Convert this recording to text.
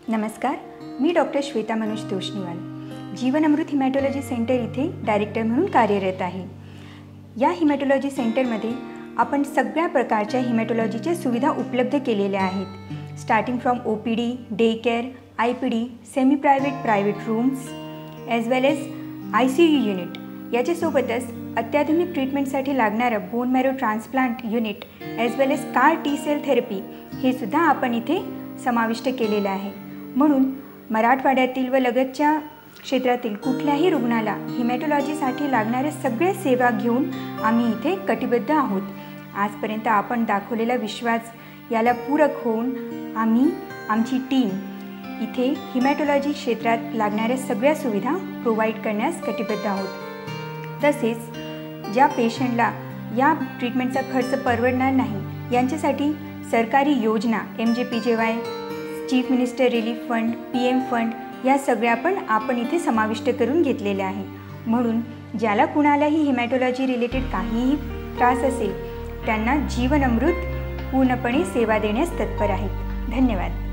नमस्कार, मी डॉक्टर श्वेता मनोज तोष्णीवाल जीवन अमृत haematology centre इथे director म्हणून कार्यरत आहे। या हिमॅटॉलॉजी सेंटरमध्ये आपण सगळ्या प्रकारच्या हिमॅटॉलॉजीच्या सुविधा उपलब्ध केलेल्या आहेत। Starting from OPD, day care, IPD, semi private rooms as well as ICU unit, याच्यासोबतच अत्याधुनिक ट्रीटमेंटसाठी लागणारं bone marrow transplant unit as well as CAR T cell therapy हे सुद्धा आपण इथे समाविष्ट केलेलं आहे। म्हणून मराठवाड्यातील व लगतच्या क्षेत्रातील कुठल्याही रुग्णाला हिमॅटॉलॉजीसाठी लागणाऱ्या सगळ्या सेवा घेऊन आम्ही इथे कटिबद्ध आहोत। आजपर्यंत आपण दाखवलेला विश्वास याला पूरक होऊन आम्ही आमची टीम इथे हिमॅटॉलॉजी क्षेत्रात लागणाऱ्या सगळ्या सुविधा प्रोव्हाइड करण्यास कटिबद्ध आहोत। तसेच ज्या पेशंटला या ट्रीटमेंटचा खर्च परवडणार नाही यांच्यासाठी सरकारी योजना MJPJY, chief minister relief fund, PM fund या सगळ्या पण आपण इथे समाविष्ट करून घेतलेल्या आहे। म्हणून ज्याला कुणालाही हिमॅटॉलॉजी रिलेटेड काहीही त्रास असेल त्यांना जीवन अमृत पूर्णपणे सेवा देण्यास तत्पर आहेत। धन्यवाद।